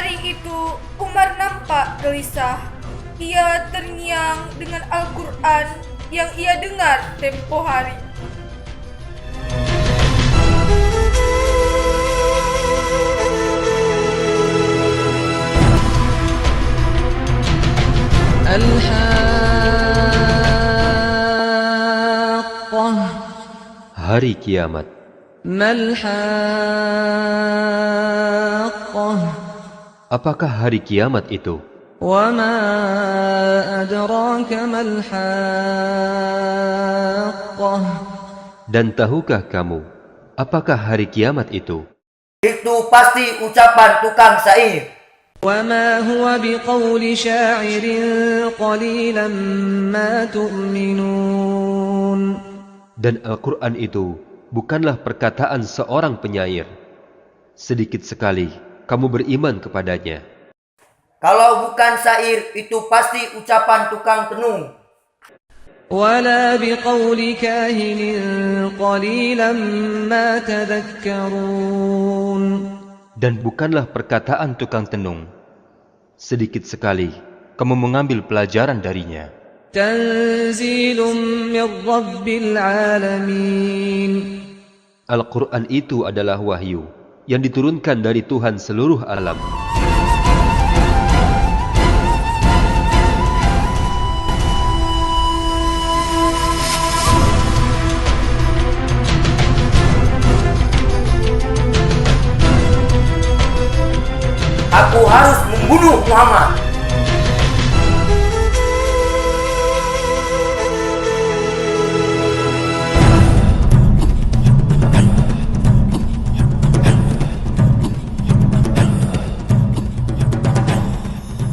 Hari itu Umar nampak gelisah. Ia terngiang dengan Al-Quran yang ia dengar tempo hari. Al-Haqqah. Hari kiamat. Mal-Haqqah. Apakah hari kiamat itu? Wa ma adraka mal-Haqqah. Dan tahukah kamu, apakah hari kiamat itu? Itu pasti ucapan tukang syair. Wa ma huwa biqauli sya'irin qalilan ma tu'minun. Dan Al-Quran itu bukanlah perkataan seorang penyair. Sedikit sekali kamu beriman kepadanya. Kalau bukan syair, itu pasti ucapan tukang tenung. Wala biqauli kahinin qalilan ma tadhakkarun. Dan bukanlah perkataan tukang tenung. Sedikit sekali kamu mengambil pelajaran darinya. Tanzilun min rabbil alamin. Al-Quran itu adalah wahyu yang diturunkan dari Tuhan seluruh alam. Aku harus membunuh Muhammad.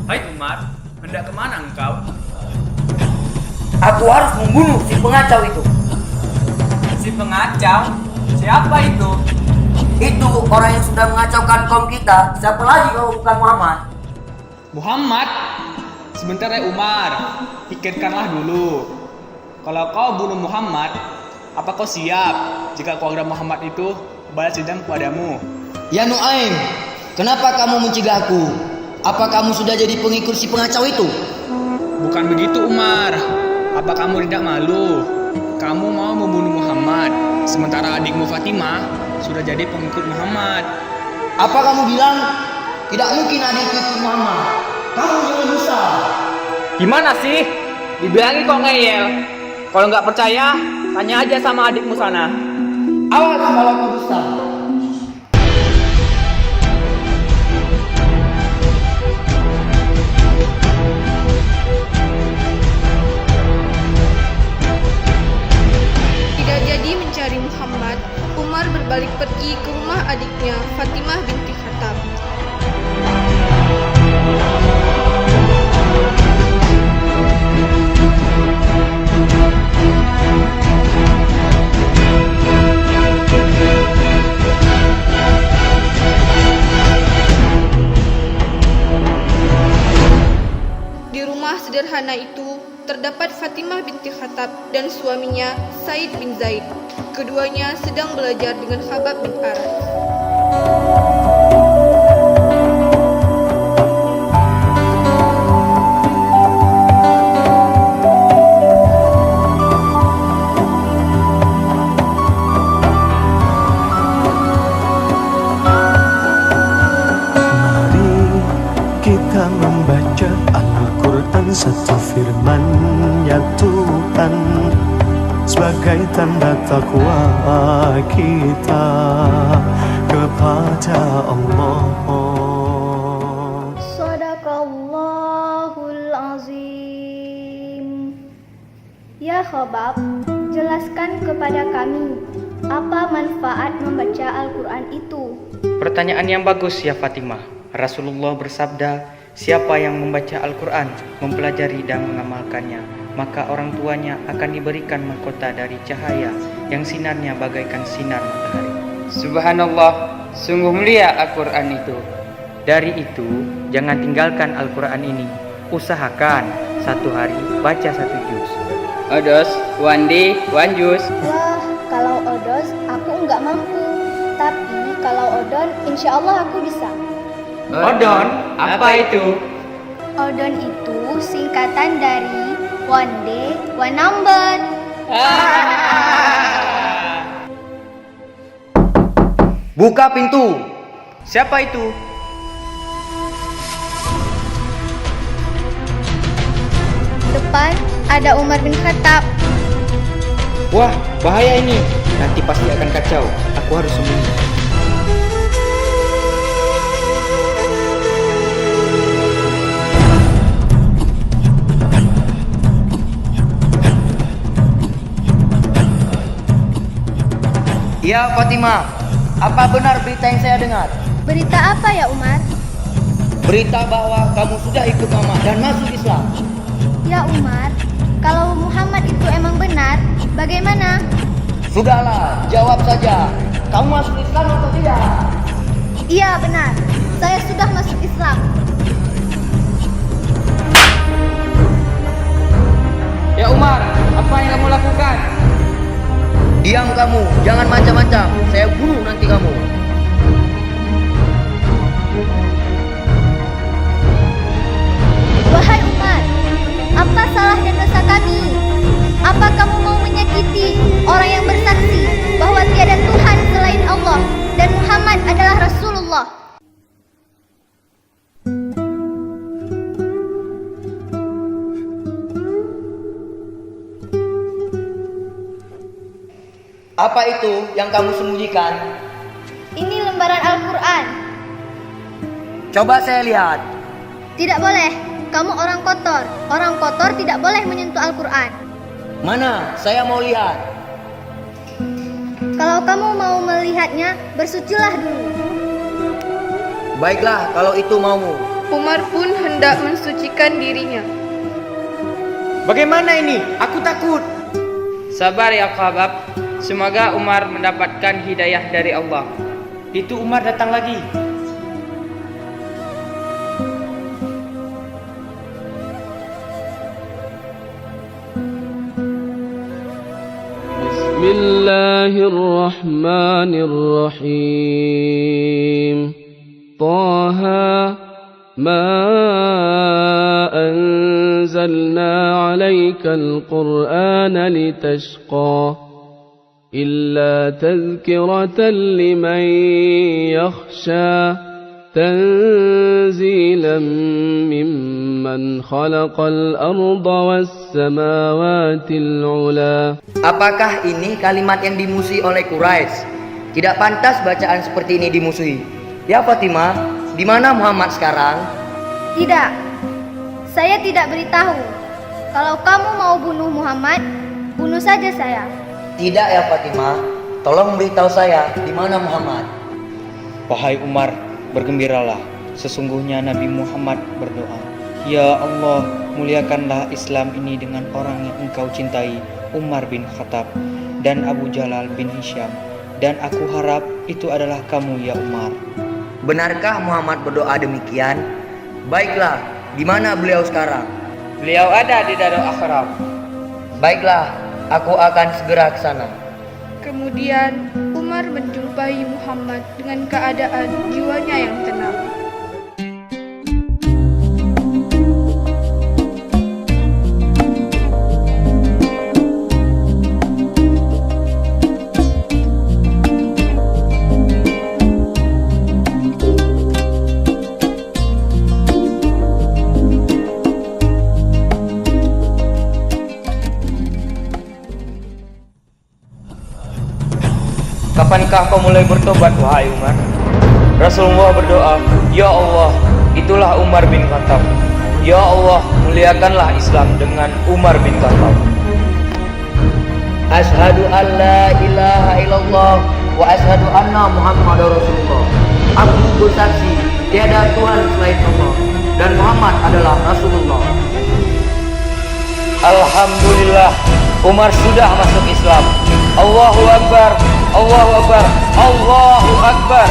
Hai Umar, hendak kemana engkau? Aku harus membunuh si pengacau itu. Si pengacau? Siapa itu? Itu orang yang sudah mengacaukan kaum kita. Siapa lagi kalau bukan Muhammad? Muhammad? Sebentar ya Umar, pikirkanlah dulu. Kalau kau bunuh Muhammad, apa kau siap jika keluarga Muhammad itu balas dendam kepadamu? Ya Nuaim, kenapa kamu mencegahku? Apa kamu sudah jadi pengikut si pengacau itu? Bukan begitu Umar. Apa kamu tidak malu? Kamu mau membunuh Muhammad, sementara adikmu Fatimah sudah jadi pengikut Muhammad. Apa kamu bilang? Tidak mungkin adikku ikut Muhammad. Kamu jangan dusta. Gimana sih? Dibilangin kok ngeyel. Kalau nggak percaya, tanya aja sama adikmu sana. Awas kalau kau dusta. Tidak jadi mencari Muhammad, Umar berbalik pergi ke rumah adiknya Fatimah binti Khattab. Di rumah sederhana itu terdapat Fatimah binti Khattab dan suaminya Said bin Zaid. Keduanya sedang belajar dengan Khabab bin Arat. Mari kita membaca Al-Quran, satu firman-Nya Tuhan, sebagai tanda takwa kita kepada Allah. Shadaqallahul azim. Ya Khabab, jelaskan kepada kami apa manfaat membaca Al-Quran itu. Pertanyaan yang bagus ya Fatimah. Rasulullah bersabda, siapa yang membaca Al-Quran, mempelajari dan mengamalkannya, maka orang tuanya akan diberikan mahkota dari cahaya yang sinarnya bagaikan sinar matahari. Subhanallah, sungguh mulia Al-Quran itu. Dari itu, jangan tinggalkan Al-Quran ini. Usahakan satu hari baca satu juz. Odos, one day, one juz. Wah, kalau odos aku nggak mampu. Tapi kalau odon insya Allah aku bisa. Odon, apa itu? Odon itu singkatan dari one day, one number. Buka pintu. Siapa itu? Depan ada Umar bin Khattab. Wah, bahaya ini. Nanti pasti akan kacau. Aku harus sembunyi. Ya Fatimah, apa benar berita yang saya dengar? Berita apa ya Umar? Berita bahwa kamu sudah ikut Muhammad dan masuk Islam. Ya Umar, kalau Muhammad itu emang benar, bagaimana? Sudahlah, jawab saja. Kamu masuk Islam atau tidak? Iya benar, saya sudah masuk Islam. Ya Umar, apa yang kamu lakukan? Diam kamu, jangan macam-macam. Saya bunuh nanti kamu. Wahai Umar, apa salah dan dosa kami? Apa kamu mau menyakiti orang yang bersaksi bahwa tiada Tuhan selain Allah dan Muhammad adalah Rasulullah? Apa itu yang kamu sembunyikan? Ini lembaran Al-Quran. Coba saya lihat. Tidak boleh, kamu orang kotor. Orang kotor tidak boleh menyentuh Al-Quran. Mana? Saya mau lihat. Kalau kamu mau melihatnya, bersucilah dulu. Baiklah, kalau itu maumu. Umar pun hendak mensucikan dirinya. Bagaimana ini? Aku takut. Sabar ya Khabab. Semoga Umar mendapatkan hidayah dari Allah. Itu Umar datang lagi. Bismillahirrahmanirrahim. Taha ma anzalna 'alaikal Qur'ana litashqa إلا تذكرة لمن يخشى تنزيلا ممن خلق الأرض والسماوات العلى. Apakah ini kalimat yang dimusuhi oleh Quraisy? Tidak pantas bacaan seperti ini dimusuhi. Ya Fatimah, di mana Muhammad sekarang? Tidak, saya tidak beritahu. Kalau kamu mau bunuh Muhammad, bunuh saja saya. Tidak ya Fatimah, tolong beritahu saya di mana Muhammad. Wahai Umar, bergembiralah. Sesungguhnya Nabi Muhammad berdoa, Ya Allah, muliakanlah Islam ini dengan orang yang engkau cintai, Umar bin Khattab dan Abu Jalal bin Hisham. Dan aku harap itu adalah kamu ya Umar. Benarkah Muhammad berdoa demikian? Baiklah, di mana beliau sekarang? Beliau ada di Darul Akhram. Baiklah, aku akan segera ke sana. Kemudian Umar menjumpai Muhammad dengan keadaan jiwanya yang tenang. Kapankah kau mulai bertobat, wahai Umar? Rasulullah berdoa, Ya Allah, itulah Umar bin Khattab. Ya Allah, muliakanlah Islam dengan Umar bin Khattab. Ashhadu an la ilaha illallah wa ashhadu anna Muhammadar Rasulullah. Aku bersaksi tiada Tuhan selain Allah dan Muhammad adalah Rasulullah. Alhamdulillah, Umar sudah masuk Islam. Allahu Akbar, Allahu Akbar, Allahu Akbar.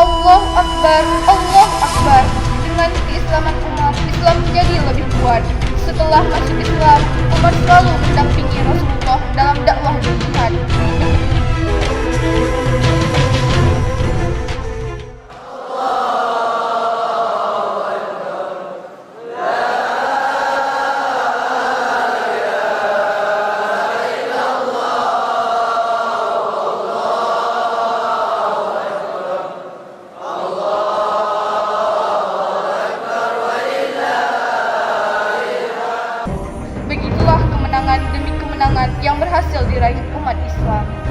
Allah Akbar, Allah Akbar. Dengan keislaman Umar, Islam menjadi lebih kuat. Setelah masuk Islam, Umar selalu mendampingi Rasulullah dalam dakwah dan jihad. yang berhasil diraih umat Islam.